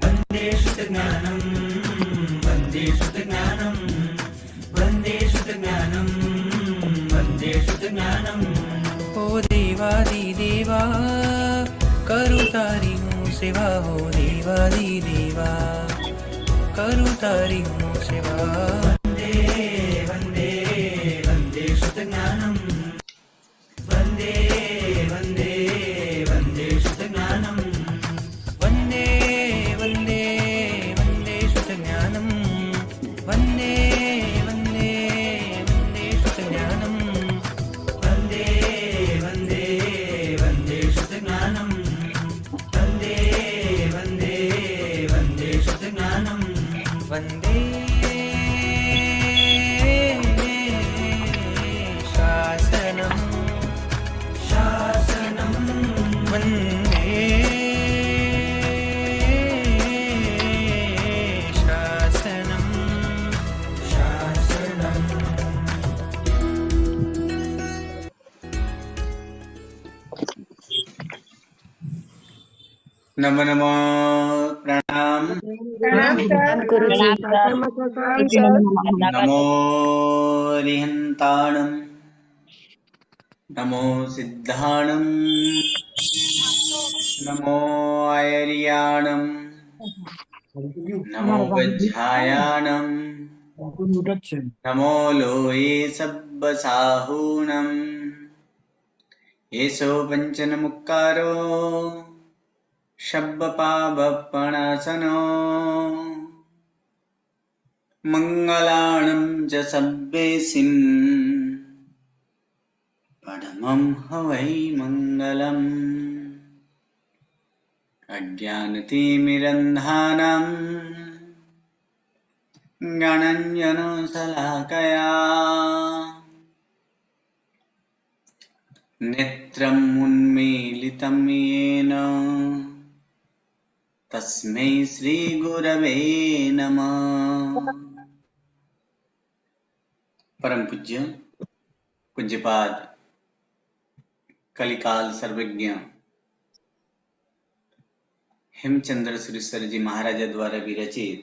वन्दे श्रुतज्ञानं वन्दे श्रुतज्ञानं वन्दे श्रुतज्ञानं वन्दे श्रुतज्ञानं। ओ देवादिदेवा करू तारी हूँ सेवा, हो देवादिदेवा करू तारी हूँ सेवा। वन्दे वन्दे वन्दे श्रुतज्ञानं वन्दे वन्दे वन्दे श्रुतज्ञानं वन्दे वन्दे वन्दे श्रुतज्ञानं वन्दे वन्दे वन्दे श्रुतज्ञानं वन्दे वन्दे वन्दे श्रुतज्ञानं वन्दे वन्दे वन्दे श्रुतज्ञानं वन्दे शासनं शासनं वन्दे शासनं शासनं। नमो नमो प्रणाम। गुरुजी। नमो रिहंताणं नमो सिद्धाणं नमो आयर्याणं नमो वज्रायाणं नमो लोये सब्बसाहूणं येषो पञ्चनमुक्कारो शब्बपावपणासनो मङ्गलाणं च सब्बेसिं परमं हवै मङ्गलम्। अज्ञानतिमिरन्धानां ज्ञानाञ्जनशलाकया नेत्रम् उन्मीलितं येन तस्मै श्रीगुरवे नमः। परम पूज्य पूज्यपाद कलिकाल सर्वज्ञ हेमचंद्र सुरेश्वर जी महाराज द्वारा विरचित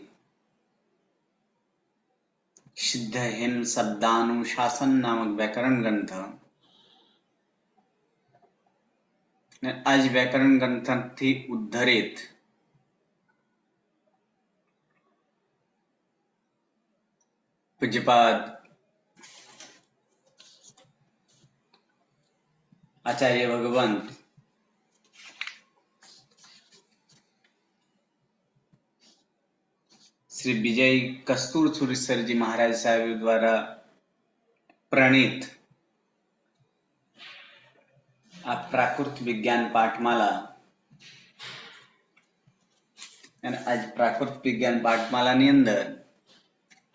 सिद्ध हेम शब्दानुशासन नामक व्याकरण ग्रंथ, आज व्याकरण ग्रंथથી ઉદ્ધરિત पूज्यपाद आचार्य भगवंत श्री विजय कस्तूर सुरेश्वर जी महाराज साहेब द्वारा प्रणीत आ प्राकृत विज्ञान पाठमाला અને આજ પ્રાકૃત વિજ્ઞાન પાઠમાલાની અંદર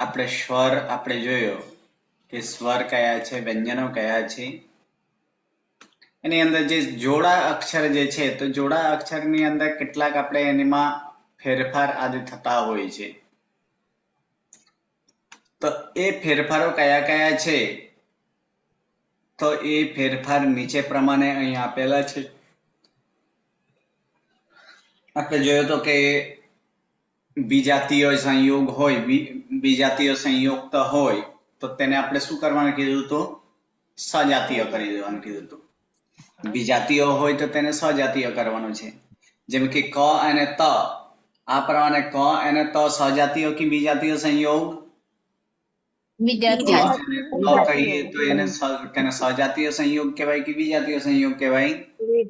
આપણે સ્વર આપણે જોયો કે સ્વર કયા છે, વ્યંજનો કયા છે, એની અંદર જે જોડા અક્ષર જે છે તો જોડા અક્ષરની અંદર કેટલાક આપણે એમાં ફેરફાર આદિ થતા હોય છે, તો એ ફેરફારો કયા કયા છે તો એ ફેરફાર નીચે પ્રમાણે અહીં આપેલા છે। આપણે જોયો તો કે વિજાતીય સંયોગ હોય, વિજાતીય સંયુક્ત હોય તો તેને આપણે શું કરવાનું કીધું તો સજાતીય કરી દેવાનું કીધું હતું। વિજાતીય હોય તો તેને સજાતીય કરવાનું છે। જેમ કે ક અને ત, આ પ્રમાણે ક અને ત સજાતીય કે વિજાતીય સંયોગ વિજાતીય કહીએ તો એને સજાતીય સંયોગ કહેવાય કે વિજાતીય સંયોગ કહેવાય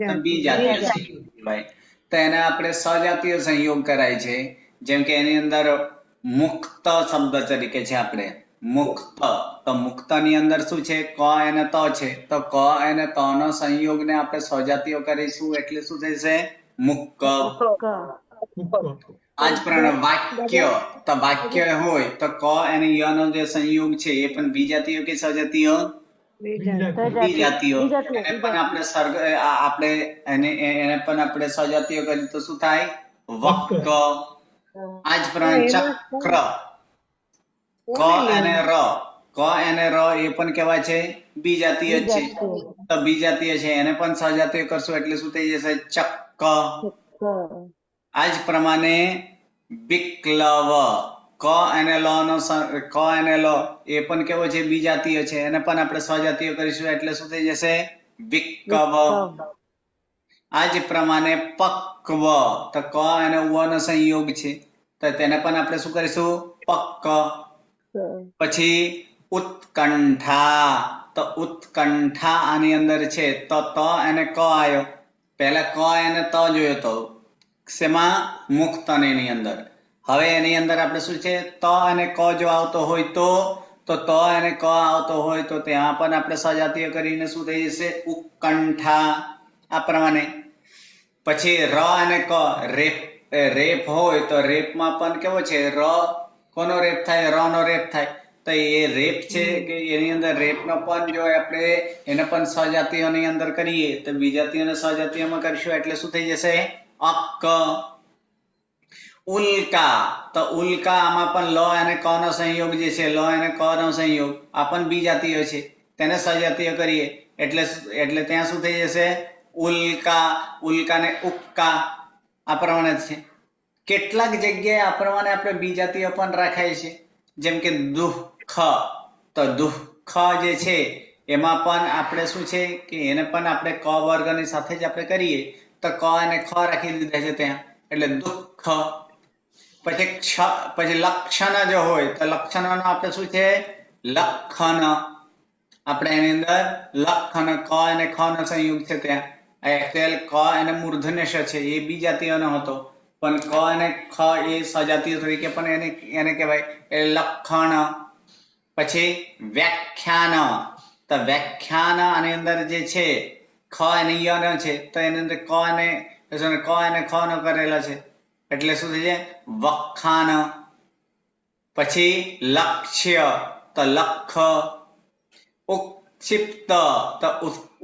તો વિજાતીય સંયોગ કહેવાય। તો એને આપણે સજાતીય સંયોગ કરાય છે। જેમ કે એની અંદર મુક્ત શબ્દ તરીકે છે આપણે મુક્ત, તો મુક્ત ની અંદર શું છે ક અને ત છે, તો ક અને ત નો સંયોગ ને આપણે સજાતીય કરીશું એટલે શું થશે મુક્ક। આજ પ્રમાણે વાક્ય, તો વાક્ય હોય તો ક અને ય નો જે સંયોગ છે એ પણ વિજાતીય કે સજાતીય વિજાતીય। એને પણ આપણે સર્ગ આપણે એને પણ આપણે સજાતીય કરી તો શું થાય વક્ક। આજ પ્રમાણે ચક્ર, ક અને ર, ક અને ર એ પણ કેવા છે? બીજાતીય છે. તો બીજાતીય છે એને પણ સહજાતીય કરશું એટલે શું થઈ જશે? ચક્ક. આ જ પ્રમાણે વિક્લવ, ક અને લ નો ક અને લ એ પણ કેવો છે? બીજાતીય છે. એને પણ આપણે સહજાતીય કરીશું એટલે શું થઈ જશે? વિક્કવ. આ જ પ્રમાણે પક્વ, તો ક અને ઉ નો સંયોગ છે તો તેને પણ આપણે શું કરીશું? પક્ક. પછી ઉત્કંઠા, તો ઉત્કંઠા આની અંદર છે તો ત અને ક આવ્યો. પહેલા ક અને ત જોયો તો શેમાં? મુક્તની અંદર. હવે એની અંદર આપણે શું છે? ત અને ક જો આવતો હોય તો ત અને ક આવતો હોય તો ત્યાં પણ આપણે સજાતીય કરીને શું થઈ જશે? ઉત્કંઠા. આ પ્રમાણે પછી ર અને ક, રેપ હોય તો રેપમાં પણ કેવો છે? ર કોનો રેપ થાય? ર નો રેપ થાય. તો એ રેપ છે કે એની અંદર રેપનો પણ જો આપણે એને પણ સજાતીયની અંદર કરીએ તો વિજાતીયને સજાતીયમાં કરીશું એટલે શું થઈ જશે? અક્ક. ઉલ્કા, તો ઉલ્કા આમાં પણ લ અને ક નો સંયોગ જે છે, લ અને ક નો સંયોગ આ પણ બીજાતીય છે. તેને સજાતીય કરીએ એટલે ત્યાં શું થઈ જશે? ઉલ્કા. ઉલ્કાને ઉક્કા. આ પ્રમાણે છે. કેટલાક જગ્યાએ આ પ્રમાણે આપણે બીજાતીય પણ રાખાય છે. જેમ કે દુઃખ, તો દુઃખ જે છે એમાં પણ આપણે શું છે કે એને પણ આપણે ક વર્ગની સાથે જ આપણે કરીએ તો ક અને ખ રાખી દીધા છે ત્યાં એટલે દુઃખ. પછી લક્ષણ જો હોય તો લક્ષણનો આપણે શું છે? લખન. આપણે એની અંદર લખન, ક અને ખ નો સંયોગ છે ત્યાં. એક્ચુઅલ ક અને મૂર્ધન્ય શ છે એ બીજાતીયનો હતો પણ ક અને ખ એ સજાતીય તરીકે પણ એને કહેવાય એ લક્ષણ. પછી વ્યાખ્યાન, તો વ્યાખ્યાન આની અંદર જે છે ખ અને ય નો છે તો એની અંદર ક અને ખ નો કરેલા છે એટલે શું થઈ જાય? વખાન. પછી લક્ષ્ય, તો લખ. ઉક્ષિપ્ત, તો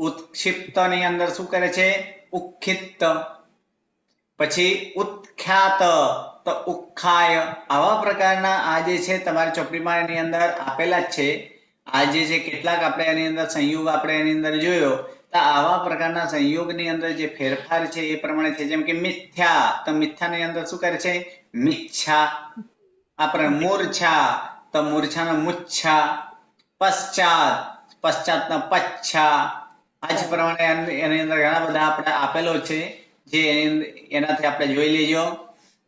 ઉત્ક્ષિપ્ત ની અંદર શું કરે છે? ઉખ્ખિત. પછી ઉત્ખ્યાત, તો ઉખ્ખાય. આવા પ્રકારના આ જે છે તમારી ચોપડીમાં એની અંદર આપેલા જ છે. આ જે છે કેટલાક આપણે એની અંદર સંયોગ આપણે એની અંદર જોયો તો આવા પ્રકારના સંયોગની અંદર જે ફેરફાર છે એ પ્રમાણે છે. જેમ કે મિથ્યા, તો મિથ્યાની અંદર શું કરે છે? મિચ્છા. આપણે મૂર્છા, તો મૂર્છાનો મુચ્છા. પશ્ચાત, પશ્ચાતનો પચ્છા. આ જ પ્રમાણે એની અંદર ઘણા બધા આપણે આપેલો છે જે એનાથી આપણે જોઈ લેજો.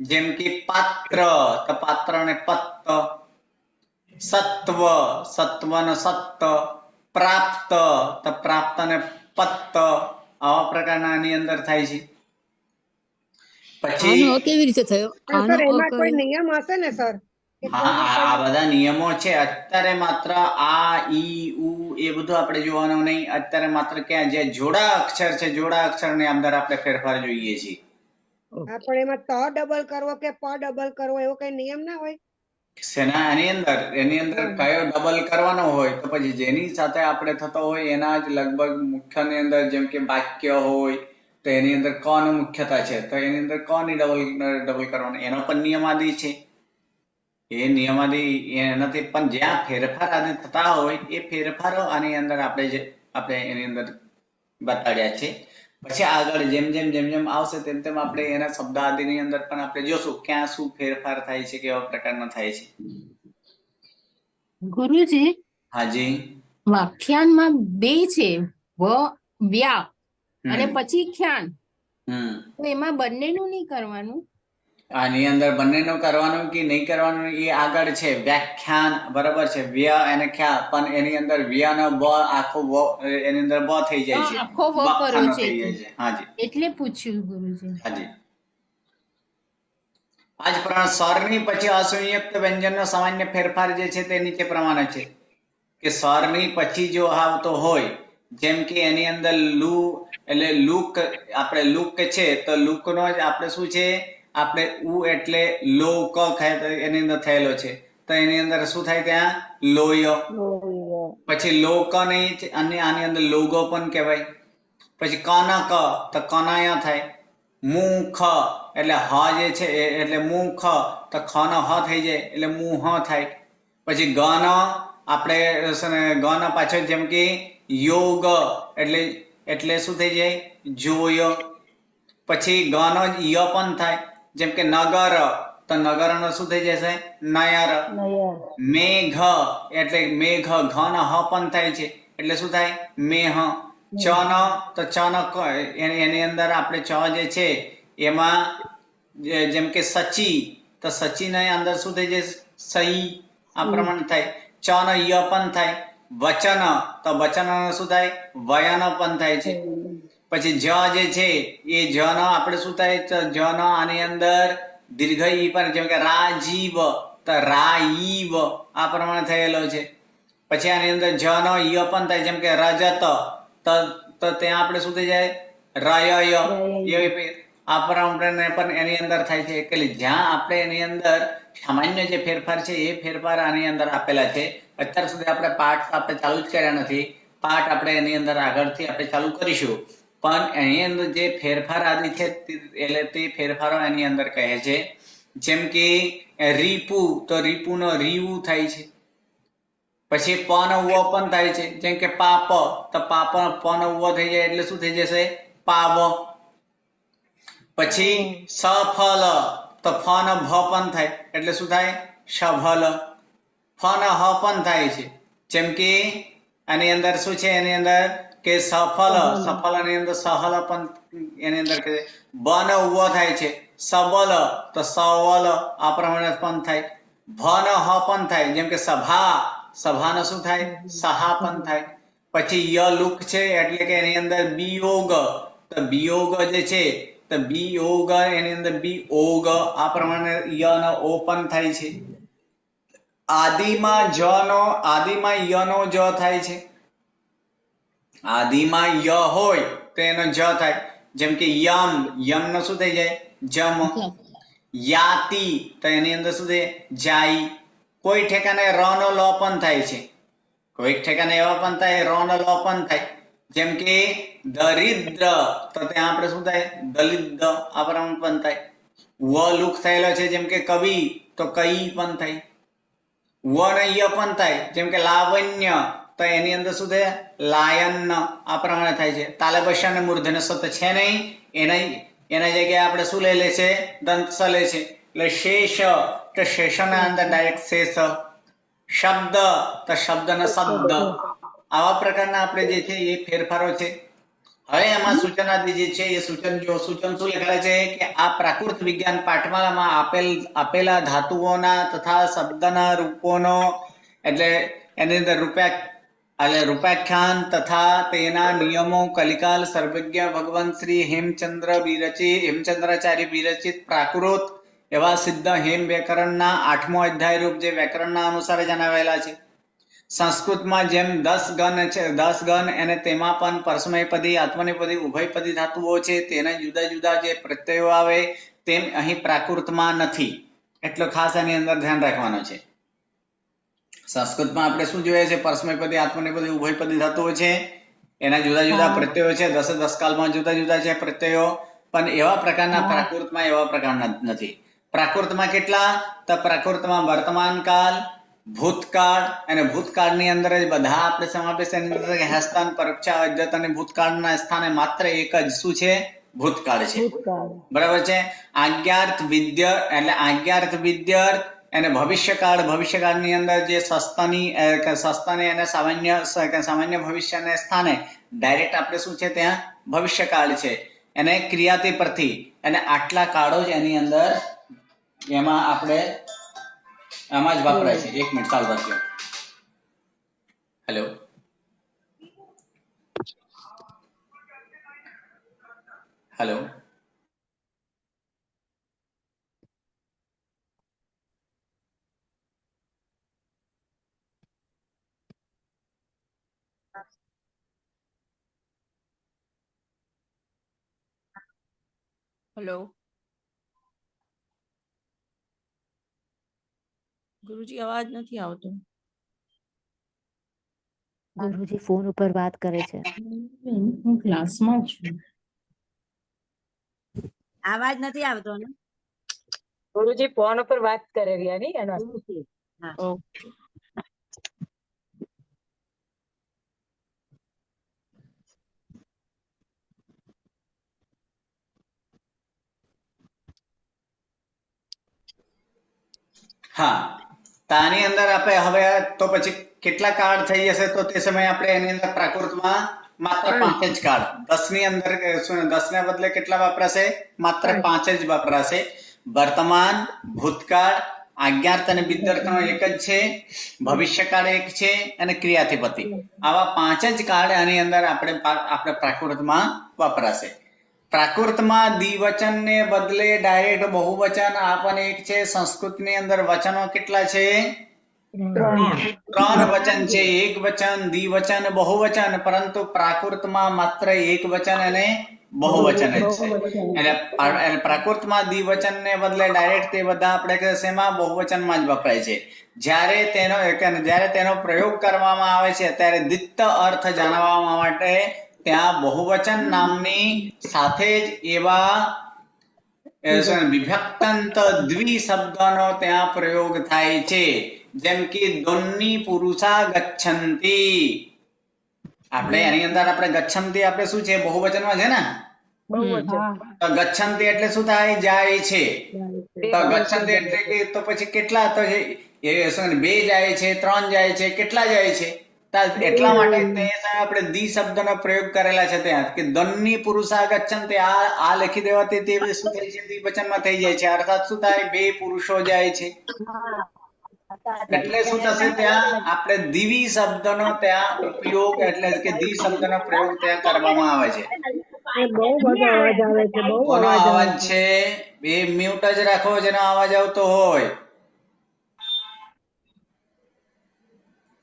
જેમ કે પાત્ર, તો પાત્ર ને પત્ત. સત્વ, સત્વનો સત્ત. પ્રાપ્ત, તો પ્રાપ્ત ને પત્ત. આવા પ્રકારના આની અંદર થાય છે. પછી કેવી રીતે થયો? સર એમાં કોઈ નિયમ હશે ને સર? આ બધા નિયમો છે. અત્યારે માત્ર આ ઈ ઉ એ બધું આપણે જોવાનું નહીં. અત્યારે માત્ર ક્યાં જે જોડા અક્ષર છે જોડા અક્ષર ની અંદર આપણે ફેરફાર જોઈએ છીએ. પણ એમાં ત ડબલ કરવો કે પ ડબલ કરવો એવો કઈ નિયમ ના હોય? શેના એની અંદર કયો ડબલ કરવાનો હોય તો પછી જેની સાથે આપણે થતો હોય એના જ લગભગ મુખ્યની અંદર જેમ કે વાક્ય હોય તો એની અંદર ક નું મુખ્યતા છે તો એની અંદર ક ની ડબલ કરવાનો એનો પણ નિયમાદી છે. એ નિયમાદી એનાથી પણ જ્યાં ફેરફાર આદિ થતા હોય એ ફેરફારો આની અંદર આપણે એની અંદર બતાડ્યા છે. પછી આગળ જેમ જેમ આવશે તેમ આપણે એના શબ્દ આદિની અંદર પણ આપણે જોશું ક્યાં શું ફેરફાર થાય છે કેવા પ્રકારનો થાય છે. ગુરુજી, હાજી, વ્યાખ્યાનમાં બે છે, વ્યા અને પછી ખ્યાન. તો એમાં બંનેનું નહીં કરવાનું? આની અંદર બંનેનું કરવાનું કે નહીં કરવાનું એ આગળ છે. વ્યાખ્યાન બરાબર છે, વ્ય અને ખ્યા, પણ એની અંદર વ્ય નો બ આખો એની અંદર બ થઈ જાય છે, આખો વ કર્યો છે હાજી એટલે પૂછ્યું ગુરુજી. હાજી. આ જ પ્રમાણે સ્વરની પછી અસંયુક્ત વ્યંજનનો સામાન્ય ફેરફાર જે છે તે નીચે પ્રમાણે છે કે સ્વરની પછી જો આવતો હોય જેમ કે એની અંદર લુ એટલે લુક, આપણે લુક છે તો લુકનો જ આપણે શું છે આપણે ઉ એટલે લો ક એની અંદર થયેલો છે તો એની અંદર શું થાય ત્યાં લોય. પછી લોક નહીં આની અંદર લોગો પણ કહેવાય. પછી કનક તો કનય થાય. મુખ એટલે હ જે છે એટલે મુખ તો ખ નો હ થઈ જાય એટલે મુહ થાય. પછી ગ નો આપણે છે ને ગ ના પાછળ જેમ કે યોગ એટલે શું થઈ જાય? જોય. પછી ગ નો ય પણ થાય, જેમ કે નગર, તો નગર નો શું થઈ જશે? નયર. મેઘ એટલે મેઘ, ઘ નો હ પણ થાય છે એટલે શું થાય? મેહ. ચ નો તો ચ નો એની અંદર આપણે ચ જે છે એમાં જેમ કે સચી, તો સચી ની અંદર શું થઈ જશે? સહી. આ પ્રમાણે થાય. ચ નો ય પણ થાય. વચન, તો વચન શું થાય? વયન પણ થાય છે. પછી જ જે છે એ જ નો આપણે શું થાય? જ નો આની અંદર દીર્ઘ ઈ પણ, જેમ કે રાજીવ, તો રાઈવ આ પ્રમાણે થયેલો છે. પછી આની અંદર જ નો ય પણ થાય, જેમ કે રજત, તો ત્યાં આપણે શું થઈ જાય? રય. આ પ્રમાણે પણ એની અંદર થાય છે. એટલે જ્યાં આપણે એની અંદર સામાન્ય જે ફેરફાર છે એ ફેરફાર આની અંદર આપેલા છે. અત્યાર સુધી આપણે પાઠ આપણે ચાલુ જ કર્યા નથી. પાઠ આપણે એની અંદર આગળથી આપણે ચાલુ કરીશું. પણ એની અંદર જે ફેરફાર આદિ છે એટલે તે ફેરફારો એની અંદર કહે છે. જેમ કે રીપુ, તો રીપુ નો રીવું થાય છે. પછી પ નો વ પણ થાય છે, જેમ કે પાપ, તો પાપ પ નો વ થઈ જાય એટલે શું થઈ જશે? પાવ. પછી સફલ, તો ફ નો ભ પણ થાય એટલે શું થાય? સફલ. ફ નો હ પણ થાય છે, જેમ કે આની અંદર શું છે? એની અંદર કે સફલ, સફલ ની અંદર સહલ પણ એની અંદર કે બ નો ઉ થાય છે. સબલ, તો સવલ આ પ્રમાણે પણ થાય. ભ નો હ પણ થાય, જેમ કે સભા, સભા નો શું થાય? સહા પણ થાય. પછી ય લુક છે એટલે કે એની અંદર વિયોગ, તો વિયોગ જે છે તો વિયોગ એની અંદર વિયોગ આ પ્રમાણે ય નો ઓ પણ થાય છે. આદિમાં જ નો, આદિમાં ય નો જ થાય છે. આદિમાં ય હોય તો એનો જ થાય, જેમ કે યમ, યમ નો શું થઈ જાય? જમ. યાતિ, તો એની અંદર શું થાય? જાય. કોઈ ઠેકાને ર નો લ પણ થાય છે. કોઈક ઠેકાને એવા પણ થાય ર નો લ પણ થાય, જેમ કે દરિદ્ર, તો ત્યાં આપણે શું થાય? દલિદ્ર આ પ્રમાણે પણ થાય. વ લુક થયેલો છે, જેમ કે કવિ, તો કઈ પણ થાય. વ ને ય પણ થાય, જેમ કે લાવણ્ય, તો એની અંદર શું થાય? લાયન આ પ્રમાણે થાય છે. તાલબસ્ય અને મૂર્ધન્ય સત છે નહીં, એના જગ્યાએ આપણે શું લઈ લે છે? દંત સ લે છે. એટલે શેષ, તો શેષ ના અંદર ડાયરેક્ટ શેષ. શબ્દ, તો શબ્દ ના શબ્દ. આવા પ્રકારના આપણે જે છે એ ફેરફારો છે. હવે એમાં સૂચનાદિ જે છે એ સૂચન શું લખેલા છે કે આ પ્રાકૃત વિજ્ઞાન પાઠમાલામાં આપેલા ધાતુઓના તથા શબ્દના રૂપોનો, એટલે એની અંદર રૂપાખ્યાન તથા તેના નિયમો કલિકાલ સર્વજ્ઞ ભગવાન શ્રી હેમચંદ્રાચાર્ય વિરચિત પ્રાકૃત એવા સિદ્ધ હેમ વ્યાકરણના 8મો અધ્યાય રૂપ જે વ્યાકરણના અનુસાર જણાવેલા છે. સંસ્કૃતમાં જેમ 10 ગણ છે, 10 ગણ અને તેમાં પણ પરસ્મયપદી, આત્મનેપદી, ઉભયપદી ધાતુઓ છે, તેના જુદા જુદા જે પ્રત્યયો આવે તેમ અહીં પ્રાકૃતમાં નથી. એટલો ખાસ આની અંદર ધ્યાન રાખવાનું છે. સંસ્કૃતમાં આપણે શું જોઈએ છે? પરસ્મયપદી, આત્મનેપદી, ઉભયપદી ધાતુઓ છે, એના જુદા જુદા પ્રત્યયો છે. 10 કાળમાં જુદા જુદા છે પ્રત્યયો, પણ એવા પ્રકારના પ્રાકૃતમાં એવા પ્રકારના નથી. પ્રાકૃતમાં કેટલા? તો પ્રાકૃતમાં વર્તમાન કાળ, ભૂતકાળ, અને ભૂતકાળની અંદર જ બધા આપણે સમાવેશ હસ્તાન, પરોક્ષા, અદ્યત અને ભૂતકાળના સ્થાને માત્ર એક જ શું છે? ભૂતકાળ છે. બરાબર છે. આજ્ઞાર્થ વિદ્ય એટલે આજ્ઞાર્થ વિદ્યાર્થ અને ભવિષ્યકાળ, ભવિષ્યકાળની અંદર જે સસ્તાની અને સામાન્ય ભવિષ્યને સ્થાને ડાયરેક્ટ આપણે શું છે? ત્યાં ભવિષ્યકાળ છે. એને ક્રિયાથી પરથી, અને આટલા કાળો જ એની અંદર એમાં આપણે આમાં જ વાપરાય છે. 1 મિનિટ ચાલુ રાખજો. Hello, hello. હેલો ગુરુજી, અવાજ નથી આવતો. ગુરુજી ફોન ઉપર વાત કરે છે. હું ક્લાસમાં છું. આવાજ નથી આવતો ને? ગુરુજી ફોન ઉપર વાત કરે રહ્યા ની એના. ઓકે. હા, તો આની અંદર આપણે હવે તો પછી કેટલા કાર્ડ થઈ જશે? તો તે સમયે આપણે એની અંદર પ્રાકૃતમાં માત્ર 5 જ કાર્ડ, 10 ની અંદર 10 ને બદલે કેટલા વપરાશે? માત્ર 5 જ વપરાશે. વર્તમાન, ભૂતકાળ, આજ્ઞાર્થ અને વિદ્યાર્થનો એક જ છે, ભવિષ્યકાળ એક છે અને ક્રિયાધિપતિ. આવા 5 જ કાર્ડ આની અંદર આપણે પ્રાકૃતમાં વપરાશે. પ્રાકૃતમાં દ્વિવચન ને બદલે ડાયરેક્ટ બહુવચન આપણને એક છે. સંસ્કૃતની અંદર વચનો કેટલા છે? 3 વચન છે, એક વચન, દ્વિવચન, બહુવચન. પરંતુ પ્રાકૃતમાં માત્ર એક વચન અને બહુવચન જ છે. એટલે પ્રાકૃતમાં દ્વિવચન ને બદલે ડાયરેક્ટ તે બધા આપણે શેમાં? બહુવચનમાં જ વપરાય છે. જ્યારે તેનો પ્રયોગ કરવામાં આવે છે ત્યારે દ્વિત્વ અર્થ જાણવા માટે ત્યાં બહુવચન નામની સાથે જ એવા વિભક્તાંત દ્વિ શબ્દનો ત્યાં પ્રયોગ થાય છે. જેમ કે દોન્ની પુરુષા ગચ્છન્તિ. આપણે એની અંદર આપણે ગચ્છન્તિ આપણે શું છે? બહુવચનમાં છે ને. તો ગચ્છન્તિ એટલે શું થાય? જાય છે. તો ગચ્છન્તિ એટલે કે તો પછી કેટલા? તો એ 2 જાય છે, 3 જાય છે, કેટલા જાય છે? એટલા માટે તે આપણે દ્વિ શબ્દનો પ્રયોગ કરેલા છે ત્યાં કે દોન્ની પુરુષા ગચ્છન્તિ. આ લખી દેવાથી તે શું થાય છે? દ્વિવચનમાં થઈ જાય છે. અર્થાત શું થાય? 2 પુરુષો જાય છે. એટલે શું થશે? ત્યાં આપણે દ્વિ શબ્દનો ત્યાં ઉપયોગ એટલે કે દ્વિ શબ્દનો પ્રયોગ ત્યાં કરવામાં આવે છે. બહુ બધો અવાજ આવે છે, બહુ કોનો અવાજ આવે અવાજ છે? બે મ્યુટ જ રાખો જેનો અવાજ આવતો હોય.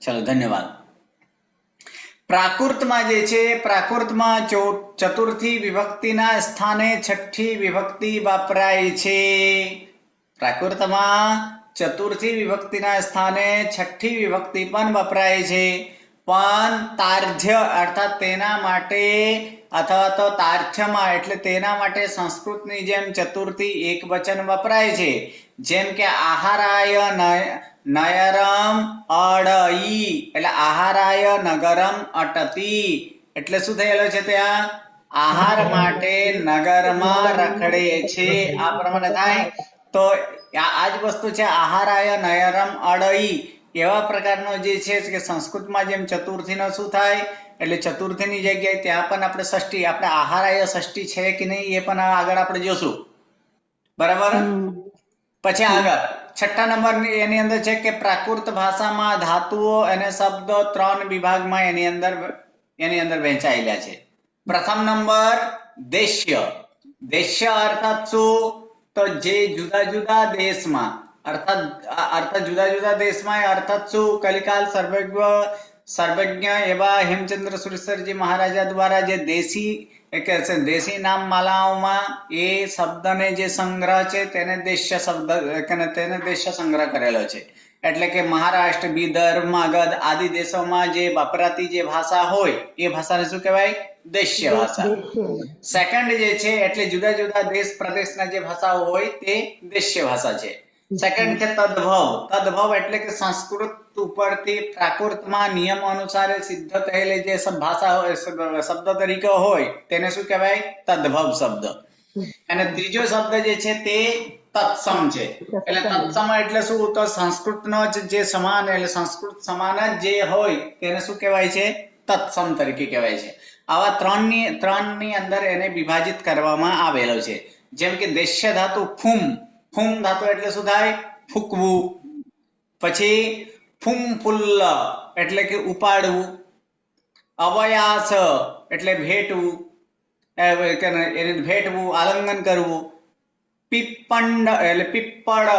ચલો, ધન્યવાદ. પ્રાકૃતમાં જે છે, પ્રાકૃતમાં ચતુર્થી વિભક્તિના સ્થાને છઠ્ઠી વિભક્તિ વપરાય છે. પ્રાકૃતમાં ચતુર્થી વિભક્તિના સ્થાને છઠ્ઠી વિભક્તિ પણ વપરાય છે. પણ તાર્ધ્ય અર્થાત તેના માટે અથવા તો તાર્થ્યમાં એટલે તેના માટે સંસ્કૃતની જેમ ચતુર્થી એક વચન વપરાય છે. જેમ કે આહારાય નયરમ અડઈ એટલે આહારાય નગરમ અટતી. એટલે શું થયેલો છે? ત્યાં આહાર માટે નગરમાં રખડે છે. આ પ્રમાણે થાય. તો આ જ વસ્તુ છે આહારાય નયરમ અડઈ. એવા પ્રકારનો જે છે કે સંસ્કૃતમાં જેમ ચતુર્થીનો શું થાય? એટલે ચતુર્થીની જગ્યાએ ત્યાં પણ આપણે ષષ્ઠી, આપણે આહારાય ષષ્ઠી છે કે નહીં એ પણ આગળ આપણે જોશું. બરાબર. પછી આગળ 6ઠ્ઠા નંબર એની અંદર છે કે પ્રાકૃત ભાષામાં ધાતુઓ અને શબ્દો 3 વિભાગમાં એની અંદર વહેંચાયેલા છે. પ્રથમ નંબર દેશ્ય. દેશ્ય અર્થાત શું? તો જે જુદા જુદા દેશમાં અર્થાત જુદા જુદા દેશમાં અર્થાત શું? કલિકાલ સર્વજ્ઞ એવા હેમચંદ્ર સુરેશ્વરજી મહારાજા દ્વારા જે દેશી નામ માલાઓમાં એ શબ્દને જે સંગ્રહ છે તેને દેશ્ય સંગ્રહ કરેલો છે. એટલે કે મહારાષ્ટ્ર, વિદર્ભ, મગધ આદિ દેશોમાં જે વપરાતી જે ભાષા હોય એ ભાષાને શું કહેવાય? દેશ્ય ભાષા. સેકન્ડ જે છે એટલે જુદા જુદા દેશ પ્રદેશના જે ભાષાઓ હોય તે દેશ્ય ભાષા છે. સેકન્ડ છે તદ્ભવ. તદ્ભવ એટલે કે સંસ્કૃત ઉપરથી પ્રાકૃતમાં નિયમ અનુસાર સિદ્ધ થયેલી જે ભાષા હોય શબ્દ તરીકે હોય તેને શું કહેવાય? તદ્ભવ શબ્દ. અને ત્રીજો શબ્દ જે છે તે તત્સમ છે. એટલે તત્સમ એટલે શું? તો સંસ્કૃતનો જે સમાન એટલે સંસ્કૃત સમાન જ જે હોય તેને શું કહેવાય છે? તત્સમ તરીકે કહેવાય છે. આવા ત્રણની અંદર એને વિભાજિત કરવામાં આવેલો છે. જેમ કે દેશ્ય ધાતુ ફૂમ. ફૂમ ધાતુ એટલે શું થાય? ફૂંકવું. પછી ફૂમ ફુલ્લ એટલે કે ઉપાડવું. અવયાસ એટલે ભેટવું, આલિંગન કરવું. પીપંડ એટલે પીપળ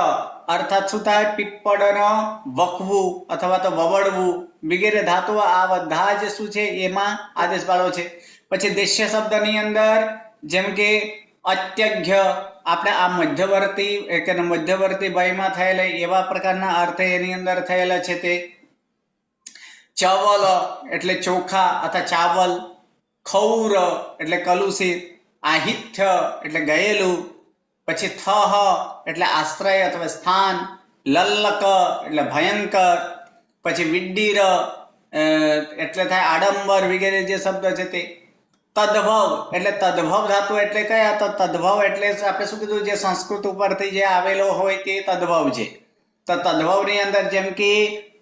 અર્થાત શું થાય? પીપળનો વખવું અથવા તો વવડવું વગેરે ધાતુઓ આ બધા જ શું છે એમાં આદેશ વાળો છે. પછી દેશ્ય શબ્દની અંદર જેમ કે અત્યગ્ય આપણે આ મધ્યવર્તી ભયમાં થયેલા એવા પ્રકારના અર્થ એની અંદર થયેલા છે. તે ચવલ એટલે ચોખા અથવા ચાવલ. ખૌર એટલે કલુષિત. આહિથ્ય એટલે ગયેલું. પછી થહ એટલે આશ્રય અથવા સ્થાન. લલ્લક એટલે ભયંકર. પછી વિડ્ડીર એટલે થાય આડંબર વગેરે જે શબ્દ છે તે. તદ્ભવ એટલે તદ્ભવ ધાતુ એટલે કયા? તો તદ્ભવ એટલે આપણે શું કીધું? જે સંસ્કૃત ઉપરથી જે આવેલો હોય તે તદ્ભવ છે. તો તદ્ભવ ની અંદર જેમ કે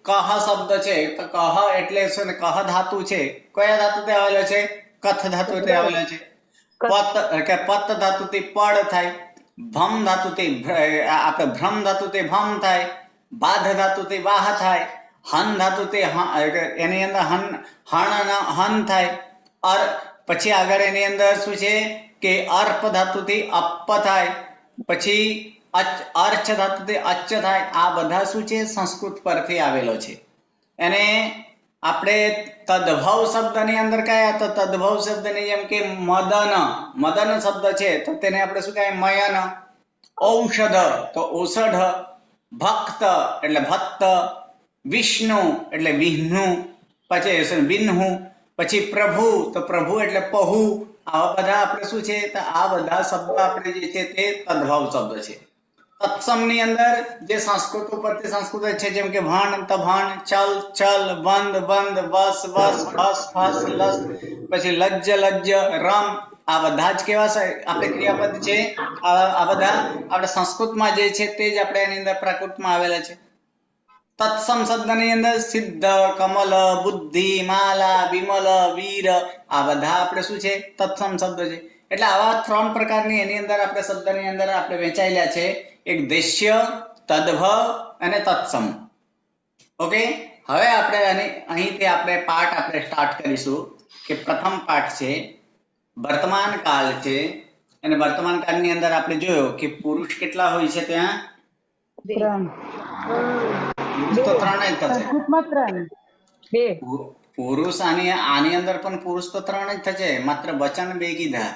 કહ શબ્દ છે, તો કહ એટલે શું ને, કહ ધાતુ છે, કયા ધાતુ થી આવેલો છે? કથ ધાતુ થી આવેલો છે. પત કે પત ધાતુ થી પડ થાય, ભમ ધાતુ થી આપણે ભ્રમ ધાતુ થી ભમ થાય, બાધ ધાતુ થી વાહ થાય, હન ધાતુ થી એની અંદર હન થાય. પછી આગળ એની અંદર શું છે કે અર્પ ધાતુ થી અપ થાય, પછી અર્ચ ધાતુ થી અચ્ચ થાય. આ બધા શું છે? સંસ્કૃત પરથી આવેલો છે. એને આપણે તદ્ભવ શબ્દ ની અંદર કયા? તો તદ્ભવ શબ્દ ની જેમ કે મદન શબ્દ છે, તો તેને આપણે શું કહેવાય? મયન. ઔષધ તો ઔષધ, ભક્ત એટલે ભક્ત, વિષ્ણુ એટલે વિષ્ણુ, પછી વિન્હુ, પછી પ્રભુ તો પ્રભુ એટલે પહુ. આવા બધા આપણે શું છે? તો આ બધા શબ્દ આપણે જે છે તે તદ્ભવ શબ્દ છે. તત્સમ ની અંદર જે સંસ્કૃત ઉપરથી સંસ્કૃત છે, જેમ કે ભણ તો ભણ, ચલ ચલ, બંધ બંધ, વસ વસ, હસ હસ, લસ, પછી લજ્જ લજ્જ, રમ. આ બધા જ કેવા આપણે ક્રિયાપદ છે? આ બધા આપણે સંસ્કૃતમાં જે છે તે જ આપણે એની અંદર પ્રાકૃતમાં આવેલા છે. તત્સમ શબ્દ ની અંદર સિદ્ધ, કમલ, બુદ્ધિ, માલા, વિમલ, વીર, આ બધા આપણે શું છે? તત્સમ શબ્દ છે. એટલે આવા 3 પ્રકારની એની અંદર આપણે શબ્દની અંદર આપણે વહેંચાયેલા છે. એક દેશ્ય, તદ્ભવ અને તત્સમ. ઓકે, હવે આપણે અહીંથી આપણે પાઠ આપણે સ્ટાર્ટ કરીશું. કે પ્રથમ પાઠ છે વર્તમાન કાળ છે, અને વર્તમાન કાળની અંદર આપણે જોયો કે પુરુષ કેટલા હોય છે? ત્યાં પુરુષ તો 3 જ થશે. પુરુષ આની અંદર પણ પુરુષ તો 3 જ થશે, માત્ર વચન 2 કીધા.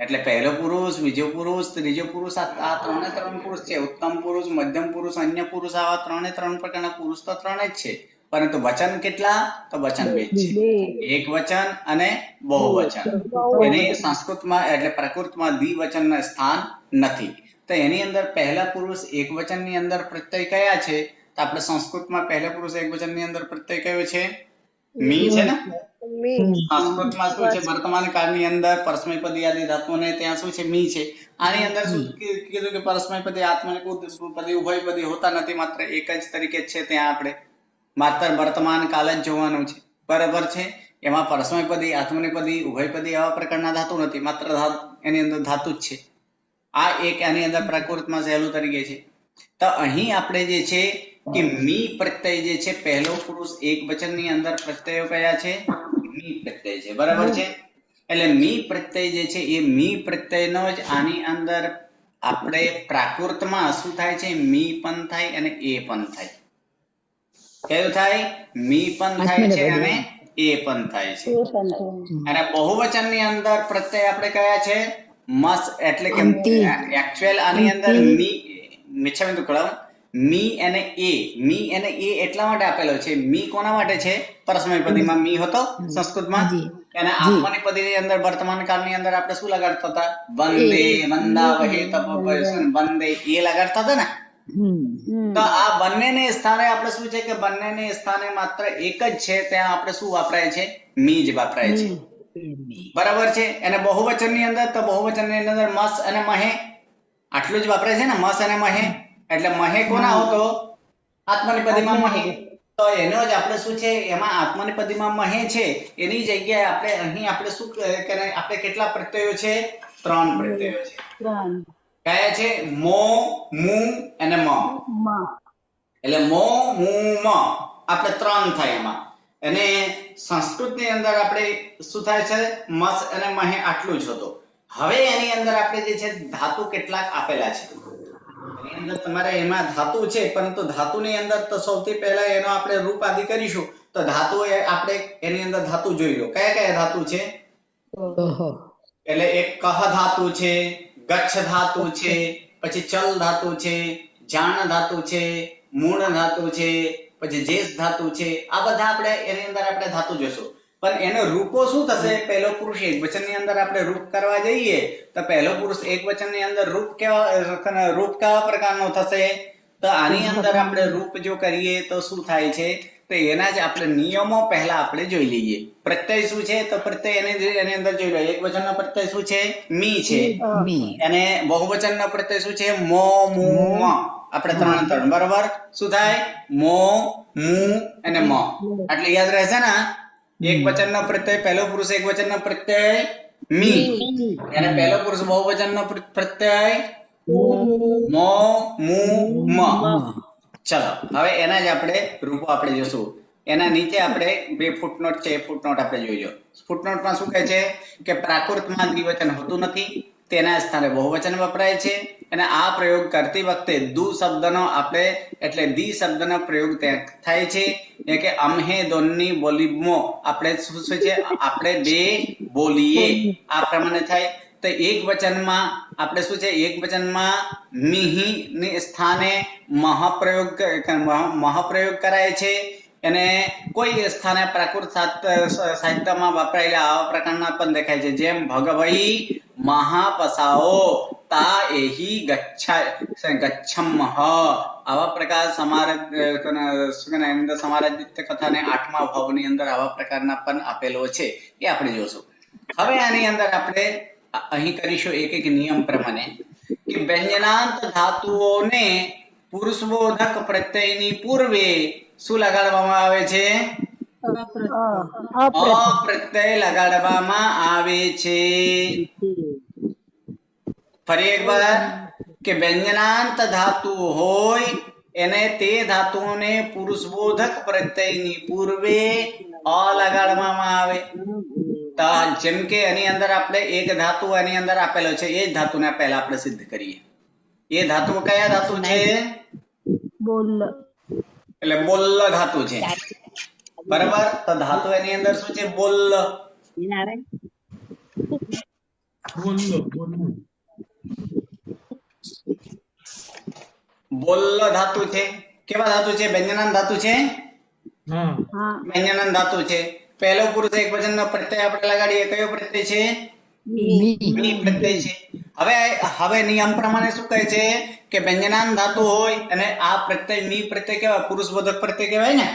એટલે પહેલો પુરુષ, બીજો પુરુષ, ત્રીજો પુરુષ, આ 3 પુરુષ છે. ઉત્તમ પુરુષ, મધ્યમ પુરુષ, અન્ય પુરુષ, આવા 3 પ્રકારના પુરુષ તો 3 જ છે. પરંતુ વચન કેટલા? તો વચન 2 છે. એક વચન અને બહુવચન. એને સંસ્કૃતમાં એટલે પ્રાકૃતમાં દ્વિવચનના સ્થાન નથી. તો એની અંદર પહેલા પુરુષ એક વચન ની અંદર પ્રત્યય કયા છે? તો આપણે સંસ્કૃતમાં પહેલા પુરુષ એક વચન ની અંદર પ્રત્યય કયો છે? મી છે ને. સંસ્કૃતમાં શું છે? વર્તમાન કાળની અંદર પરસ્મયપદી આદિ ધાતુઓને ત્યાં શું છે? મી છે. આની અંદર શું કીધું કે પરસ્મયપદી, આત્મનેપદી, ઉભયપદી હોતા નથી, માત્ર એક જ તરીકે જ છે. ત્યાં આપણે માત્ર વર્તમાન કાળ જ જોવાનું છે. બરાબર છે. એમાં પરસ્મયપદી, આત્મનેપદી, ઉભયપદી આવા પ્રકારના ધાતુ નથી, માત્ર એની અંદર ધાતુ જ છે. આ એક એની અંદર પ્રાકૃતમાં સહેલું તરીકે છે. તો અહીં આપણે જે છે કે મી પ્રત્યય જે છે, પહેલો પુરુષ એક વચન ની અંદર પ્રત્યયો કયા છે? મી પ્રત્યય છે. બરાબર છે. એટલે મી પ્રત્યય જે છે એ મી પ્રત્યયનો જ આની અંદર આપણે પ્રાકૃતમાં શું થાય છે? મી પણ થાય અને એ પણ થાય. કયું થાય? મી પણ થાય છે અને એ પણ થાય છે. અને બહુવચન ની અંદર પ્રત્યય આપણે કયા છે? મસ એટલે કે એક્ચ્યુઅલ આની અંદર મિચ્છામિ કળમ મી અને એ. મી અને એ એટલા માટે આપેલો છે. મી કોના માટે છે? પરસ્મયપદીમાં મી હતો સંસ્કૃતમાં. અને આત્મનેપદી ની અંદર વર્તમાન કાળની અંદર આપણે શું લગાડતા હતા? વંદે, વંદાવહે, વંદે, એ લગાડતા હતા ને. તો આ બંનેને સ્થાને આપણે શું છે કે બંનેને સ્થાને માત્ર એક જ છે, ત્યાં આપણે શું વાપરાય છે? મી જ વાપરાય છે. બરાબર છે. અને બહુવચન ની અંદર તો બહુવચન ની અંદર મસ અને મહે આટલું જ વાપરાય છે ને. મસ અને મહે. એટલે મહે કોના હતો? આત્મનેપદીમાં મહે. તો એનો જ આપણે શું છે? એમાં આત્મનેપદીમાં મહે છે, એની જગ્યાએ આપણે અહીં આપણે શું કરે? આપણે કેટલા પ્રત્યયો છે? 3 પ્રત્યયો છે. કયા છે? મો, મુ અને મ. એટલે મો, મુ, મ આપણે 3 થાય એમાં. અને સંસ્કૃત ની અંદર આપણે શું થાય છે? મસ અને મહે આટલું જ હતું. હવે એની અંદર આપણે જે છે ધાતુ કેટલાક આપેલા છે. એની અંદર તમારે એમાં ધાતુ છે, પરંતુ ધાતુની અંદર તો સૌથી પહેલા એનો આપણે રૂપ આદિ કરીશું. તો ધાતુ આપણે એની અંદર ધાતુ જોઈ લો. કયા કયા ધાતુ છે? એટલે એક કહ ધાતુ છે, ગચ્છ ધાતુ છે, પછી ચલ ધાતુ છે, જાણ ધાતુ છે, મૂળ ધાતુ છે, પછી જેસ ધાતુ છે. આ બધા આપણે એની અંદર આપણે ધાતુ જોશું. પણ એનો રૂપો શું થશે? પહેલો પુરુષ એક વચન ની અંદર આપણે રૂપ કરવા જઈએ તો પહેલો પુરુષ એક વચન ની અંદર રૂપ કેવા પ્રકારનો થશે? તો આની અંદર આપણે રૂપ જો કરીએ તો શું થાય છે? તો એના જ આપણે નિયમો પહેલા આપણે જોઈ લઈએ. પ્રત્યય શું છે? તો પ્રત્યય એની અંદર જોઈ લો. એકવચનનો પ્રત્યય શું છે? મી છે. અને બહુવચનનો પ્રત્યય શું છે? મો, મુ, મ. આપણે 3 3 બરાબર. શું થાય? મો, મુ અને મ. એટલે યાદ રહેશે ને? એકવચનનો પ્રત્યય પહેલો પુરુષ એકવચનનો પ્રત્યય મી, અને પહેલો પુરુષ બહુવચનનો પ્રત્યય મો, મુ, મ. ચલો હવે એના જ આપણે રૂપો આપણે જોશું. એના નીચે આપણે 2 ફૂટનોટ છે, એ ફૂટનોટ આપણે જોઈજો. ફૂટનોટમાં શું કહે છે કે પ્રાકૃતમાં દ્વિવચન હોતું નથી, તેના સ્થાને બહુવચન વપરાય છે. અને આ પ્રયોગ કરતી વખતે દુ શબ્દનો આપણે એટલે દી શબ્દનો પ્રયોગ ત્યાં થાય છે. એટલે કે અમહે દોનની બોલીમાં આપણે શું છે? આપણે બે બોલીએ, આ પ્રમાણે થાય. તો એક વચનમાં આપણે શું છે? એક વચનમાં મિહિ ની સ્થાને મહાપ્રયોગ કરાય છે. અને કોઈ સ્થાને પ્રાકૃત સાહિત્યમાં વપરાયેલા આવા પ્રકારના પણ દેખાય છે, જેમ ભગવઈ મહાપસાઓ તા એહી ગચ્છમ્મઃ. આવા પ્રકાર સમારાજ્ય કથાને 8મા ભાવની અંદર આવા પ્રકારના પણ આપેલો છે, એ આપણે જોશું. હવે આની અંદર આપણે અહીં કરીશું એક એક નિયમ પ્રમાણે કે વ્યંજનાંત ધાતુઓને પુરુષબોધક પ્રત્યયની પૂર્વે શું લગાડવામાં આવે છે? અપ્રત્યય લગાડવામાં આવે છે. ફરી એકવાર કે વ્યંજનાંત ધાતુ હોય એને તે ધાતુઓને પુરુષબોધક પ્રત્યયની પૂર્વે અ લગાડવામાં આવે. જેમ કે એની અંદર આપણે એક ધાતુ એની અંદર આપેલો છે, એ જ ધાતુને પહેલા આપણે સિદ્ધ કરીએ. એ ધાતુ કયા ધાતુ છે? એટલે બોલ ધાતુ છે, બરાબર. તો ધાતુ એની અંદર શું છે? બોલ. બોલ ધાતુ છે. કેવા ધાતુ છે? વ્યંજનાંત ધાતુ છે. વ્યંજનાંત ધાતુ છે. પહેલો પુરુષ એકવચનનો પ્રત્યય આપણે લગાડીએ. કયો પ્રત્યય છે? મી પ્રત્યય છે. હવે નિયમ પ્રમાણે શું કહે છે કે વ્યંજનાંત ધાતુ હોય અને આ પ્રત્યય મી પ્રત્યય કહેવાય, પુરુષબોધક પ્રત્યય કહેવાય ને?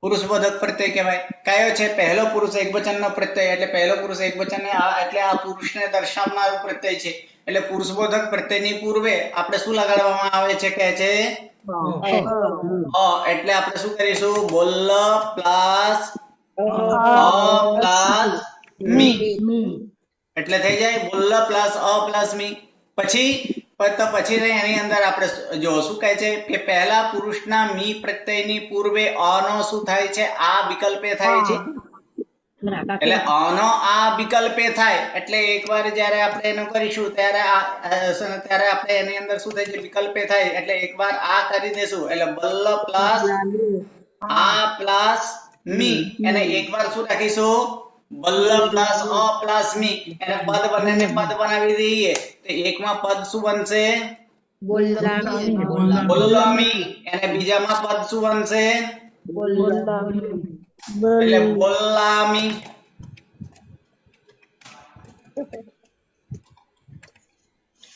પુરુષબોધક પ્રત્યય કહેવાય. કયો છે? પહેલો પુરુષ એકવચનનો પ્રત્યય. એટલે પહેલો પુરુષ એકવચન એટલે આ પુરુષને દર્શાવનારું પ્રત્યય છે. એટલે પુરુષબોધક પ્રત્યયની પૂર્વે આપણે શું લગાડવામાં આવે છે? કહે છે એટલે આપણે શું કરીશું? બોલ પ્લસ પ્લસ મી, એટલે થઈ જાય બોલ પ્લસ અ પ્લસ મી. પછી એની અંદર આપણે જો શું કહે છે કે પહેલા પુરુષના મી પ્રત્યયની પૂર્વે અ નો શું થાય છે? આ વિકલ્પે થાય છે. એટલે અનો આ વિકલ્પે થાય એટલે એકવાર જ્યારે આપણે એનું કરીશું ત્યારે આપણે એની અંદર શું થાય છે? વિકલ્પે થાય એટલે એકવાર આ કરી દેશું એટલે બલ્લ પ્લસ આ પ્લસ મી, અને એકવાર શું રાખીશું? બલ્લ પ્લસ અ પ્લસ મી. એને પદ બંનેને પદ બનાવી દઈએ તો એકમાં પદ શું બનશે? બોલ્લામી. અને બીજામાં પદ શું બનશે? એટલે બોલ્લામી.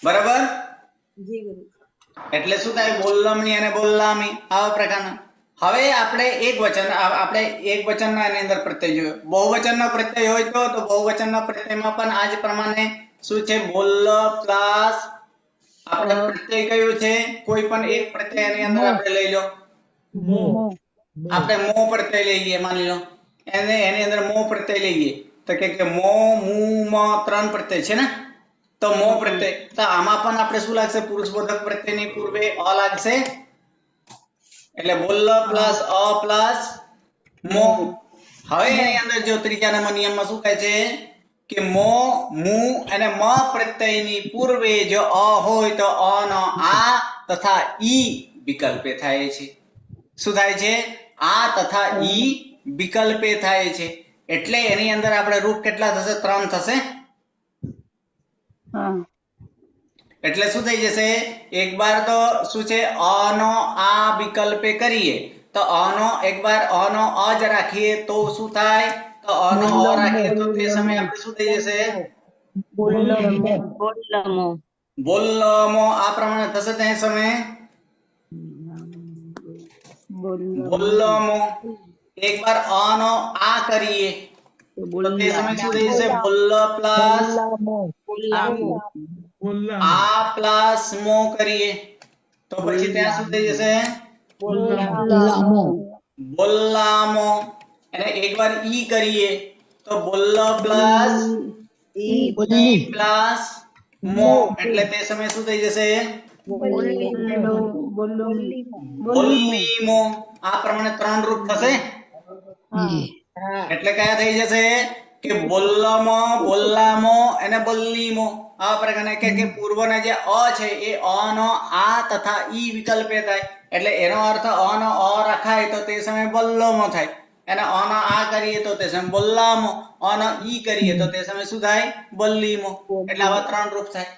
બરાબર. એટલે શું થાય? બોલ્લામી અને બોલ્લામી આવા પ્રકારના. હવે આપણે એક વચનના એની અંદર પ્રત્યય જોયો. બહુવચનનો પ્રત્યય હોય તો બહુવચનના પ્રત્યયમાં પણ આ જ પ્રમાણે શું છે? બોલ પ્લસ આપણે પ્રત્યય કયું છે? કોઈ પણ એક પ્રત્યય એની અંદર આપણે લઈ લો. આપણે મો પ્રત્યય લઈએ, માની લો એની અંદર મો પ્રત્યય લઈએ તો કે મો, મુ, મ 3 પ્રત્યય છે ને? તો મો પ્રત્યય, તો આમાં પણ આપણે શું લાગશે? પુરુષબોધક પ્રત્યયની પૂર્વે અ લાગશે. એટલે બોલ પ્લસ અ પ્લસ મો. હવે એની અંદર જો ત્રીજા નંબર નિયમમાં શું કહે છે કે મો, મુ અને મ પ્રત્યયની પૂર્વે જો અ હોય તો અ નો આ તથા ઈ વિકલ્પે થાય છે. શું થાય છે? આ તથા ઈ વિકલ્પે થાય છે. એટલે એની અંદર આપણે રૂપ કેટલા થશે? 3 થશે. એટલે શું થઈ જશે? એક બાર તો શું છે? અ નો આ વિકલ્પે કરીએ તો અ નો એકવાર અ નો અ જ રાખીએ તો શું થાય? તો અ નો અ રાખીએ તો તે સમયે આપણે શું થઈ જશે? બોલ્લમો આ પ્રમાણે થશે તે સમયે બોલ્લમો. એક બાર અ નો આ કરીએ તો તે સમય શું થઈ જશે? બોલ્લ પ્લસ આ પ્લસ મો કરીએ તો પછી ત્યાં શું થઈ જશે? બોલ્લામો. અને એક વાર ઈ કરીએ તો બોલ્લ પ્લસ ઈ પ્લસ મો એટલે તે સમય શું થઈ જશે? બોલ્લીમો. આ પ્રમાણે 3 રૂપ થશે. એટલે કયા થઈ જશે કે બોલ્લમો, બોલ્લામો અને બોલ્લીમો. આ પ્રકારે કે પૂર્વના જે અ છે એ અ નો આ તથા ઈ વિકલ્પે થાય એટલે એનો અર્થ અ નો અ રખાય તો તે સમયે બોલ્લોમો થાય. અને અ નો આ કરીએ તો તે સમયે બોલ્લામો, અ નો ઈ કરીએ તો તે સમયે શું થાય? બોલ્લીમો. એટલે આવા 3 રૂપ થાય.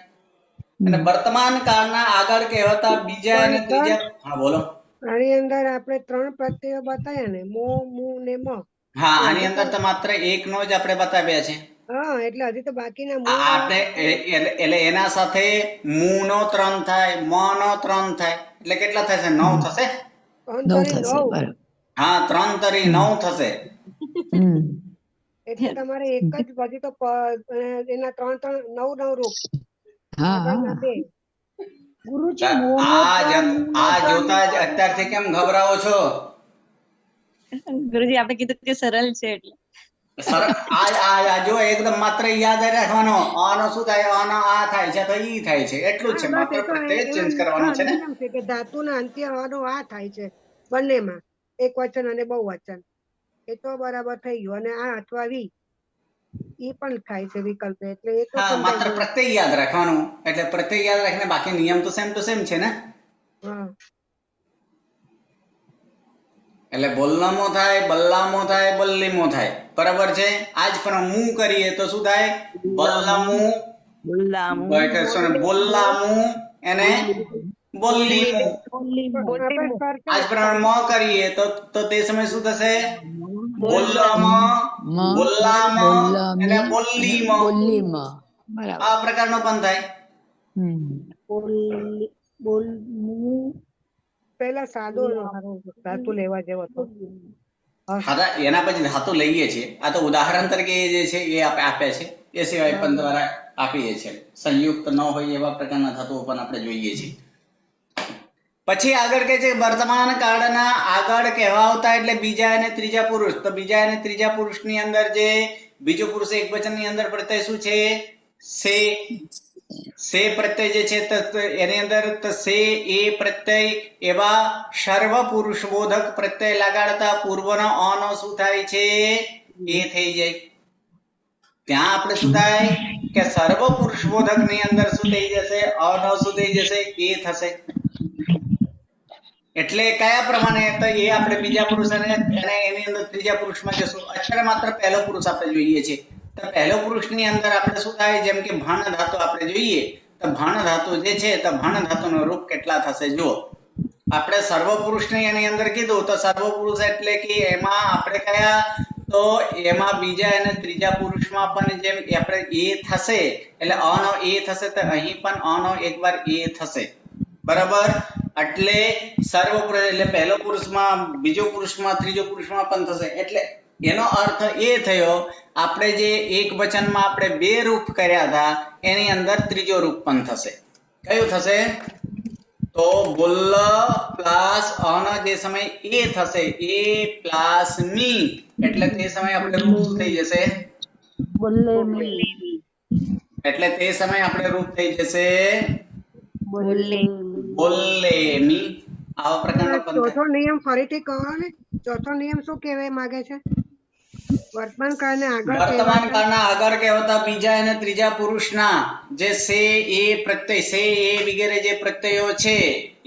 અને વર્તમાન કાળના આગળ કહેવાતા બીજા અને ત્રીજા. હા બોલો. આની અંદર આપણે 3 પ્રત્યયો બતાવ્યા ને, મો, મુ ને મ. હા, આની અંદર તો માત્ર એક નો જ આપણે બતાવ્યા છે. હા, એટલે હજી તો બાકીના મુ આપણે એટલે એના સાથે મુ નો 3 થાય, મ નો 3 થાય એટલે કેટલા થશે? 9 થશે. 9. હા, 3 તરી 9 થશે. એટલે તમારે એક જ હજી તો એના 3 9 રૂપ. આગળના 2. આ જોતા જ અત્યારથી કેમ ગભરાવો છો? ગુરુજી આપણે કીધું કે સરળ છે એટલે આ જો એકદમ માત્ર યાદ રાખવાનો. અ નો શું થાય? અ નો આ થાય છે તો ઈ થાય છે એટલું જ છે. માત્ર પ્રત્યય ચેન્જ કરવાનો છે ને. નિયમ છે કે ધાતુના અંત્ય અનો આ થાય છે બંનેમાં, એક વચન અને બહુવચન. એ તો બરાબર થઈ ગયું. અને આ અથવા વી ઈ પણ થાય છે વિકલ્પ. એટલે એ તો હા, માત્ર પ્રત્યય યાદ રાખવાનું. એટલે પ્રત્યય યાદ રાખીને બાકી નિયમ તો સેમ ટુ સેમ છે ને. હા. એટલે બોલ્લામો થાય, બલ્લામો થાય, બલ્લીમો થાય. બરાબર છે. આજ પણ મુ કરીએ તો શું થાય? બલ્લામુ, બોલ્લામુ અને બોલ્લીમુ. આજ પણ મ કરીએ તો તે સમય શું થશે? બોલ્લામો, બોલ્લામો અને બોલ્લીમો. આ પ્રકારનો પણ થાય. પેલા સાદો ધાતુ લેવા જેવો હતો. હા, એના પછી ધાતુ લઈએ છીએ. આ તો ઉદાહરણ તરીકે જે છે એ આપે છે. એ સિવાય પણ દ્વારા આપીએ છીએ. સંયુક્ત ન હોય એવા પ્રકારના ધાતુઓ પણ આપણે જોઈએ છીએ. પછી આગળ કહે છે વર્તમાન કાળના આગળ કહેવાતા એટલે બીજા અને ત્રીજા પુરુષ. તો બીજા અને ત્રીજા પુરુષની અંદર જે બીજો પુરુષ એક વચનની અંદર પ્રત્યય શું છે? સે. સે પ્રત્યય જે છે એની અંદર સે એ પ્રત્યય એવા સર્વ પુરુષ બોધક પ્રત્યય લગાડતા પૂર્વનો અ નો શું થાય છે? એ થઈ જાય. ત્યાં આપણે શું થાય કે સર્વ પુરુષ બોધક ની અંદર શું થઈ જશે? અ નો શું થઈ જશે? એ થશે. એટલે કયા પ્રમાણે? તો એ આપણે બીજા પુરુષ અને એની અંદર ત્રીજા પુરુષમાં જશું. અત્યારે માત્ર પહેલો પુરુષ આપણે જોઈએ છે. તો પહેલો પુરુષની અંદર આપણે શું થાય? જેમ કે ભણ ધાતુ આપણે જોઈએ તો ભણ ધાતુ જે છે તો ભણ ધાતુનું રૂપ કેટલા થશે? જુઓ, આપણે સર્વ પુરુષની એની અંદર કીધું તો સર્વ પુરુષ એટલે કે એમાં આપણે કયા? તો એમાં બીજા અને ત્રીજા પુરુષમાં પણ જેમ આપણે એ થશે એટલે અ નો એ થશે તો અહીં પણ અ નો એકવાર એ થશે. બરાબર. એટલે સર્વ પુરુષ એટલે પહેલો પુરુષમાં, બીજો પુરુષમાં, ત્રીજો પુરુષમાં પણ થશે. એટલે એનો અર્થ એ થયો આપણે જે એક વચનમાં આપણે 2 રૂપ કર્યા હતા એની અંદર ત્રીજો રૂપ પણ થશે. કયું થશે? તો બોલ્લ પ્લસ અ નો જે સમય એ થશે એ પ્લસ મી એટલે તે સમય આપણે રૂપ શું થઈ જશે? એટલે તે સમય આપણે રૂપ થઈ જશે બોલ્લેમી. આવા પ્રકારનો પણ ચોથો નિયમ ફરીથી કહો ને. ચોથો નિયમ શું કહેવા માંગે છે? વર્તમાન કાળના આગળ કહેવાતા બીજા અને ત્રીજા પુરુષના જે સે એ પ્રત્યય, સે એ વગેરે જે પ્રત્યયો છે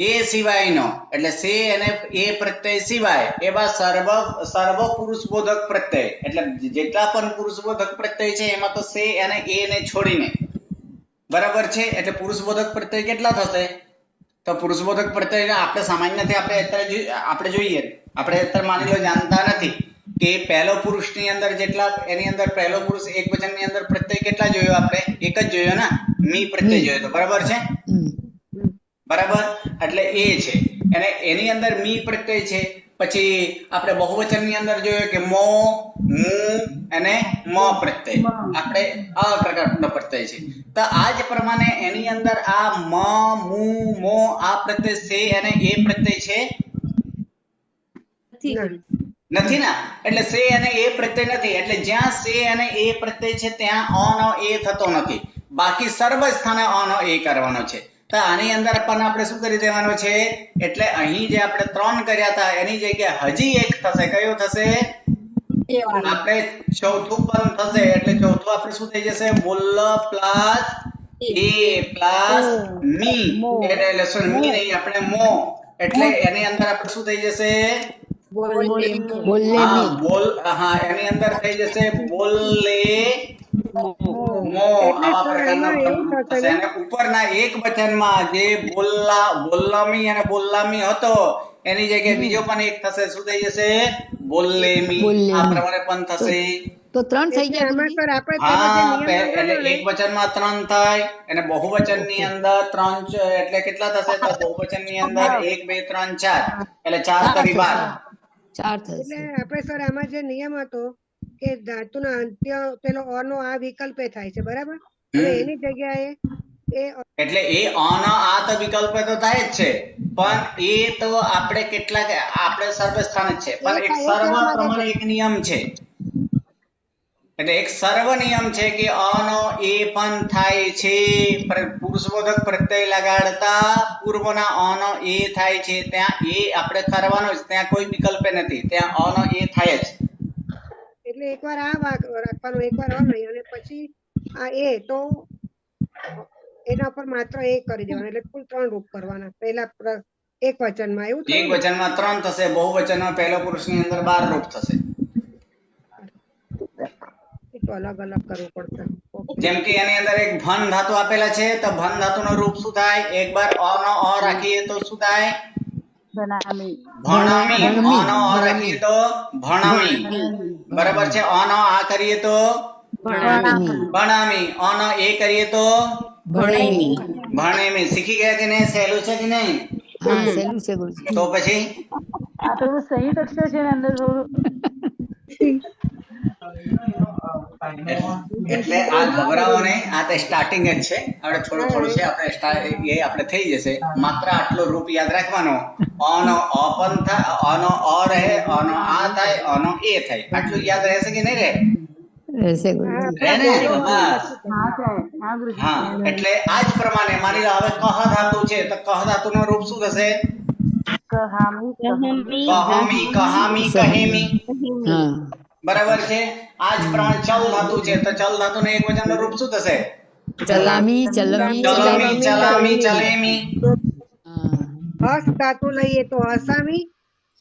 એ સિવાયનો એટલે સે અને એ પ્રત્યય સિવાય એવા સર્વ પુરુષ બોધક પ્રત્યય એટલે જેટલા પણ પુરુષ બોધક પ્રત્યય છે એમાં તો સે અને એ ને છોડીને. બરાબર છે. એટલે પુરુષ બોધક પ્રત્યય કેટલા થશે? તો પુરુષ બોધક પ્રત્યય આપણે સામાન્યથી આપણે જોઈએ. આપણે અત્યારે માની લો જાણતા નથી કે પહેલો પુરુષની અંદર જેટલા એની અંદર પહેલો પુરુષ એક વચનની અંદર પ્રત્યય કેટલા જોયો? આપણે એક જ જોયો ને, મી પ્રત્યય જોયો તો. બરાબર છે. બરાબર. એટલે એ છે અને એની અંદર મી પ્રત્યય છે. પછી આપણે બહુવચનની અંદર જોયું કે મો, મુ અને મ પ્રત્યય આપણે આ પ્રકારનો પ્રત્યય છે. તો આ જ પ્રમાણે એની અંદર આ મ, મુ, મો આ પ્રત્યય છે અને એ પ્રત્યય છે નથી ને, એટલે સે અને એ પ્રત્યય નથી. એટલે જ્યાં સે અને એ પ્રત્યય છે ત્યાં અ નો એ થતો નથી. બાકી સર્વ સ્થાને અ નો એ કરવાનો છે. તો આની અંદર પણ આપણે શું કરી દેવાનું છે, એટલે અહીં જે આપણે 3 કર્યા હતા એની જગ્યાએ હજી એક થશે. કયું થશે? આપણે ચોથું પણ થશે. એટલે ચોથું આપણે શું થઈ જશે? બોલ પ્લસ એ પ્લસ મી, એટલે સોરી મી નહીં, આપણે મો. એટલે એની અંદર આપણે શું થઈ જશે? હા બોલ, હા એની અંદર થઈ જશે બોલે મો. આવા પ્રકારના થશે. અને ઉપરના એક વચનમાં જે બોલ્લામી અને બોલ્લામી હતો એની જગ્યાએ બીજો પણ એક થશે. શું થઈ જશે? બોલ્લેમી. આ પ્રમાણે પણ થશે. તો 3 થઈ ગયા આમાં સર આપણે હા, એટલે એક વચનમાં 3 થાય અને બહુવચનની અંદર 3 એટલે કેટલા થશે? તો બહુવચનની અંદર 1 2 3 4 એટલે 4 કરી 12. 4 થશે. એટલે આપણે સર આમાં જે નિયમ હતો કે ધાતુના અંત્ય પેલો અ નો આ વિકલ્પે થાય છે, બરાબર? હવે એની જગ્યાએ એ એટલે એ અનો આ તો વિકલ્પ તો થાય જ છે, પણ એ તો આપણે કેટલાક આપણે સર્વસ્થાન જ છે, પણ એક સર્વ પ્રમાણે એક નિયમ છે. એટલે એક સર્વ નિયમ છે કે અનો એ પણ થાય છે. પુરુષબોધક પ્રત્યય લગાડતા પૂર્વના અનો એ થાય છે. ત્યાં એ આપણે કરવાનો જ, ત્યાં કોઈ વિકલ્પ નથી. ત્યાં અનો એ થાય જ. એટલે એકવાર આ વાક રાખવાનો, એકવાર અ નહીં, અને પછી આ એ તો એના પર માત્ર એક કરી દેવાનું. એટલે કુલ 3 રૂપ કરવાના. પહેલા એક વચનમાં એવું એક થયું ને? વચનમાં 3 થશે, બહુવચનમાં પહેલો પુરુષની અંદર 12 રૂપ થશે. એ તો અલગ અલગ કરવું પડશે. જેમ કે એની અંદર એક ભન ધાતુ આપેલા છે, તો ભન ધાતુનો રૂપ શું થાય? એકવાર અ નો અ રાખીએ તો શું થાય? ભણામી. અ નો અ રાખીએ તો ભણામી. બરાબર છે? અ નો આ કરીએ તો ભણામી. અ નો એ કરીએ તો ભણેમી. શીખી ગયા કે નહીં? સહેલું છે કે નહીં? હા સહેલું છે ગુરુજી. તો પછી એટલે આ ગભરાવો નહીં, આ તો સ્ટાર્ટિંગ જ છે. આપણે થોડું થોડું છે, આપણે એ આપણે થઈ જશે. માત્ર આટલો રૂપ યાદ રાખવાનો. અ નો અ પણ થાય, અ નો અ રહે, અ નો આ થાય, અ નો એ થાય. આટલું યાદ રહેશે કે નહીં રહે? રહેશે ગુરુજી. રહે ને? બસ. હા, એટલે આ જ પ્રમાણે માની લો હવે કહ ધાતુ છે, તો કહ ધાતુનો રૂપ શું થશે? કહામી, કહામી, કહેમી. હા બરાબર છે? આ જ પ્રમાણે ચલ ધાતુ છે, તો ચલ ધાતુનું એક વચનનું રૂપ શું થશે? ચલામી ચલમી ચલમી, ચલામી, ચલેમી. હા હસ ધાતુ લઈએ તો હસામી,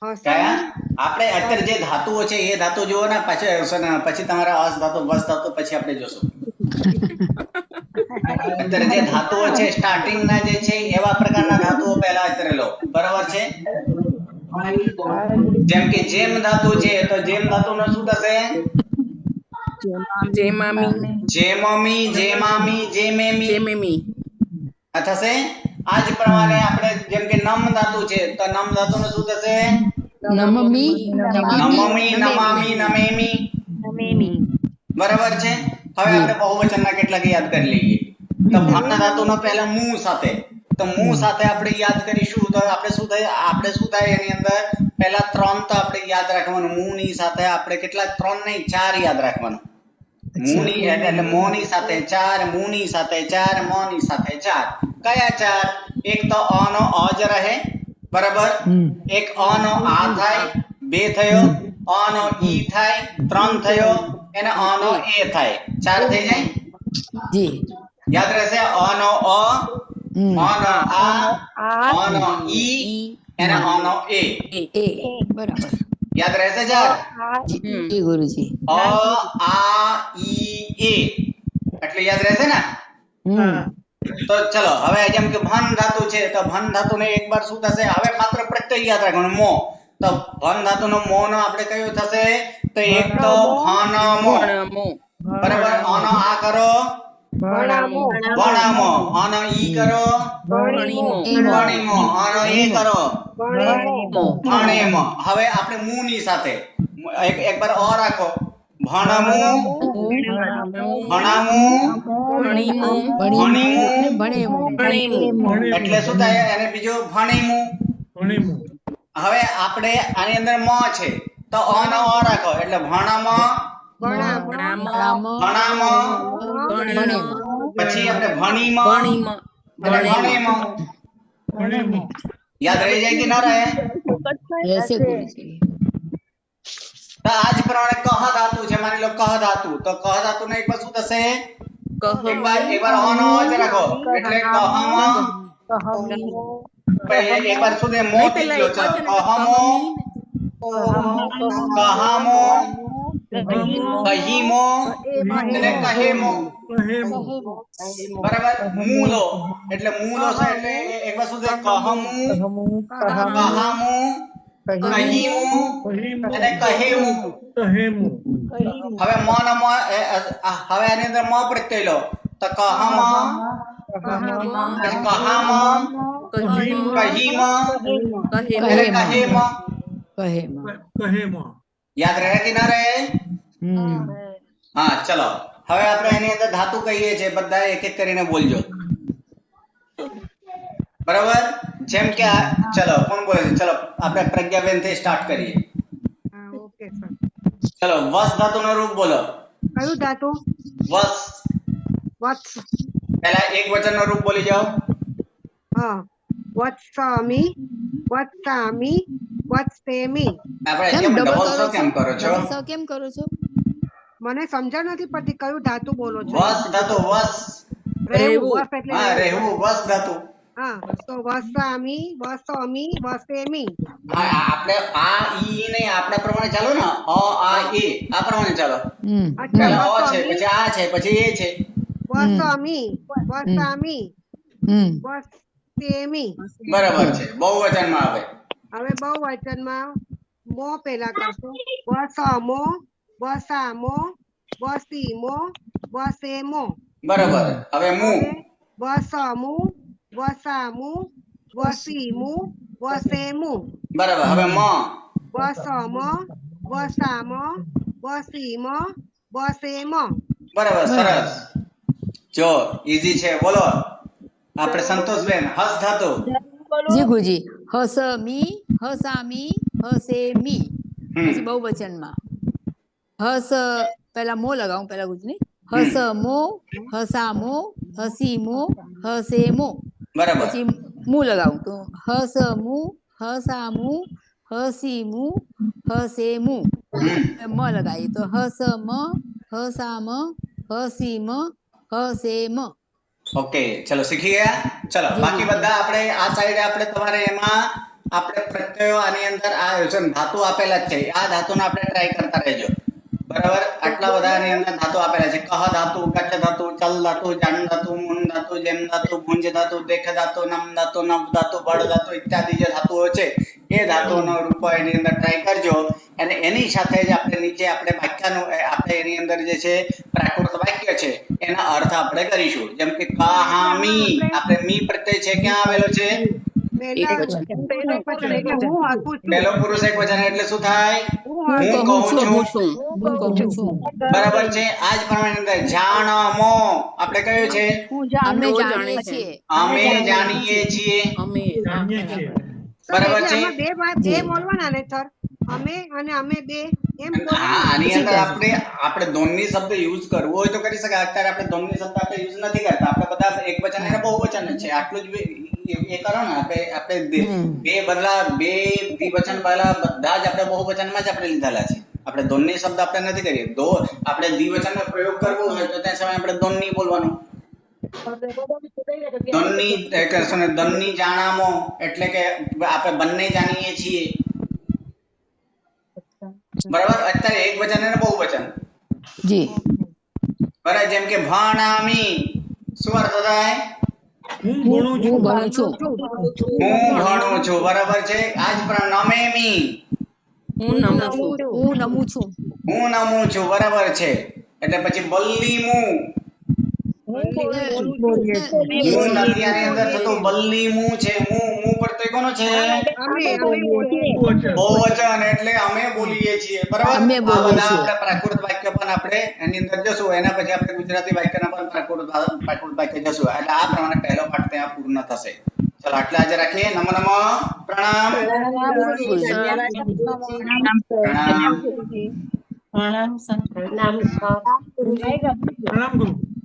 કયા? હસામી. આપણે અત્યારે જે ધાતુઓ છે એ ધાતુ જુઓ ને, પછી તમારા અસ ધાતુ, વસ ધાતુ પછી આપણે જોશું. અત્યારે જે ધાતુઓ છે સ્ટાર્ટિંગ ના જે છે એવા પ્રકારના ધાતુઓ પહેલા અત્યારે લો. બરાબર છે? જેમ કે જેમ ધાતુ છે, તો જેમ ધાતુનો શું થશે? જેમમી, જેમામી, જેમેમી. આ થશે. આ જ પ્રમાણે આપણે જેમ કે નમ ધાતુ છે, તો નમ ધાતુનું શું થશે? નમમી નમમી, નમામી, નમેમી. બરાબર છે? હવે આપણે બહુવચનના કેટલાક યાદ કરી લઈએ. તો ભન ધાતુનો પહેલા મુ સાથે, તો મુ સાથે આપણે યાદ કરીશું તો આપણે શું થાય એની અંદર પહેલા 3 તો આપણે યાદ રાખવાનું. મુ ની સાથે આપણે કેટલા? 3 નહીં 4 યાદ રાખવાનું. મુ ની એટલે મો ની સાથે 4, મુ ની સાથે 4, મ ની સાથે 4. કયા 4? એક તો અ નો અ જ રહે, બરાબર? એક અ નો આ થાય, 2 થયો. અ નો ઈ થાય, 3 થયો. અને અ નો એ થાય, 4 થઈ જાય. જી યાદ રહેશે? અ નો અ, અ નો આ, અ નો ઈ અને અ નો એ. એ બરાબર. યાદ રહેશે? 4 જી ગુરુજી. અ આ ઈ એ એટલે યાદ રહેશે ને? તો ચલો હવે જેમ કે ભન ધાતુ છે, તો ભન ધાતુને એકવાર શું થશે? હવે માત્ર પ્રત્યય યાદ રાખવાનો. મો, તો ભન ધાતુનો મો નો આપણે કયો થશે? તો એક તો ભન મો. બરાબર? અ નો આ કરો ભણામો ભણામો, આનો ઈ કરો ભણીમો ભણીમો, આનો એ કરો ભણેમો ભણેમો. હવે આપણે મું ની સાથે એક વાર અ રાખો. ભણમું ભણામું ભણીમું ભણેમું એટલે શું થાય? અને બીજું ભણીમું. હવે આપણે આની અંદર મ છે તો અ નો અ રાખો એટલે ભણમો ભણામો ભણામો. પછી આપણે ભણીમો એટલે ભણીમો. યાદ રહી જાય કે ના રહે? રહેશે ગુરુજી. તો આ જ પ્રમાણે કહ ધાતુ છે. માની લો કહ ધાતુ, તો કહ ધાતુ ને એક વાર શું થશે? એકવાર અ નો અ જ રાખો એટલે કહમાં. એક વાર સુધી મો થઈ ગયો છે. કહમો કહામો કહીમો અને કહેમો. બરાબર. મૂલો એટલે મૂલો છે એટલે એક વાર સુધી કહમું કહામું કહીમું અને કહેમું. હવે મ નો મ હવે આની અંદર મ પ્રત્યય લો તો કહમા પછી કહામા કહીમા અને કહેમા. યાદ રહે કે ના રહે? હા ચલો હવે આપણે એની અંદર ધાતુ કહીએ છીએ બધા એક એક કરીને બોલજો. બરાબર. જેમ કે ચલો કોણ બોલે છે? ચલો આપણે પ્રજ્ઞાબેન થી સ્ટાર્ટ કરીએ. Okay sir. ચલો વસ ધાતુ નું રૂપ બોલો. કયું ધાતુ? વસ. વત્સ. પહેલા એક વચન નું રૂપ બોલી જાઓ. હા. વત્સામી વત્સામી વત્સેમી. આપણે કેમ કેમ ડબલ ડબલ કરો સો કેમ છો? કરો છો? ડબલ સો કેમ કરો છો? મને સમજણ નથી પડતી કયું ધાતુ બોલો છો. વસ ધાતુ વસ. રહેવું. વસ એટલે હા રહેવું વસ ધાતુ. હા તો વસામી વસમી વસેમી. હા આપણે આ ઈ નહીં આપણા પ્રમાણે ચાલો ને. અ આ એ આ પ્રમાણે ચાલો. પહેલા અ છે પછી આ છે પછી એ છે. વસમી વસામી વસેમી. બરાબર છે. બહુવચનમાં આવે. હવે બહુવચનમાં મો પેલા કરશું. વસમો વસામો વસીમો વસેમો. બરાબર. હવે મું. વસમુ વસામુ વસીમુ વસેમુ. બરાબર. હવે મ. વસમ વસામ વસીમ વસેમ. બરાબર. સરસ. જો ઈઝી છે. બોલો આપણે સંતોષબેન હસ ધાતુ. જી ગુરુજી. હસમી હસામી હસેમી. પછી હમ બહુવચનમાં હસ પેલા મો લગાવું પેલા ગુરુજી. હસમો હસામો હસીમો હસેમો. બરાબર. પછી મુ લગાવું તો હસમુ હસામુ હસીમુ હસેમુ. મ લગાવી તો હસમ હસામ હસીમ હસેમ. ઓકે ચલો શીખી ગયા. ચલો બાકી બધા આપણે આ સાઈડે આપણે તમારે એમાં આપણે પ્રત્યયો આની અંદર આ ધાતુ આપેલા જ છે. આ ધાતુને આપણે ટ્રાય કરતા રહેજો. બરાબર. આટલા બધા આની અંદર ધાતુ આપેલા છે. કહ ધાતુ કચ ધાતુ ચલ ધાતુ જન ધાતુ મુન ધાતુ જેમ ધાતુ ભુંજ ધાતુ દેખ ધાતુ નમ ધાતુ નવ ધાતુ બળ ધાતુ ઇત્યાદિ જે ધાતુઓ છે એ ધાતુઓનો રૂપ એની અંદર ટ્રાય કરજો. અને એની સાથે જ આપણે નીચે આપણે વાક્યનું આપણે એની અંદર જે છે પ્રાકૃત વાક્ય છે એના અર્થ આપણે કરીશું. જેમ કે કહામી આપણે મી પ્રત્યય છે ક્યાં આવેલો છે? પહેલો પુરુષ એક વચન એટલે શું થાય? હું કહું છું. બરાબર છે. આજ પ્રમાણે અંદર જાણમો આપણે કયું છે? અમે જાણીએ છીએ. અમે જાણીએ છીએ. બરાબર છે. બે બોલવાના ને સર. અમે અને અમે બે એમ હા બોલવાના. આની અંદર આપણે ધોની શબ્દ યુઝ કરવો હોય તો કરી શકાય. અત્યારે આપણે ધોની શબ્દ આપણે યુઝ નથી કરતા. આપણે બધા એક વચન અને બહુવચન જ છે. આટલું જ એ કરો ને. આપણે બે બદલા બે દ્વિવચન પહેલા બધા જ આપણે બહુવચનમાં જ આપણે લીધેલા છે. આપણે ધોની શબ્દ આપણે નથી કરીએ. આપણે દ્વિવચનનો પ્રયોગ કરવો હોય તો ત્યાં સમય આપણે ધોની બોલવાનું. ધોની જાણામો એટલે કે આપણે બંને જાણીએ છીએ. બરાબર. અત્યારે એક વચન અને બહુવચન. જી. બરાબર. જેમ કે ભણામી શું અર્થ થાય? હું ભણું છું. હું ભણું છું. બરાબર છે. આજ પણ નમેમી હું નમું છું. હું નમું છું. બરાબર છે. એટલે પછી બલ્લીમુ બોલીએ છીએ. હું નથી આની અંદર થતું, બલ્લી મું છે, મું પ્રત્યય કોનો છે? અમે બોલીએ છીએ. બહુવચન, એટલે અમે બોલીએ છીએ. બરાબર? અમે આ બોલીએ બધા છીએ. આપણે પ્રાકૃત વાક્ય પણ આપણે એની અંદર જશું, એના પછી આપણે ગુજરાતી વાક્યના પણ પ્રાકૃત વાક્ય જશું. એટલે આ પ્રમાણે પહેલો પાઠ ત્યાં પૂર્ણ થશે. ચલો આટલા આજે રાખીએ. નમો નમઃ. પ્રણામ. પ્રણામ. પ્રણામ સંત. પ્રણામ. ગુરુજી. પ્રણામ ગુરુ.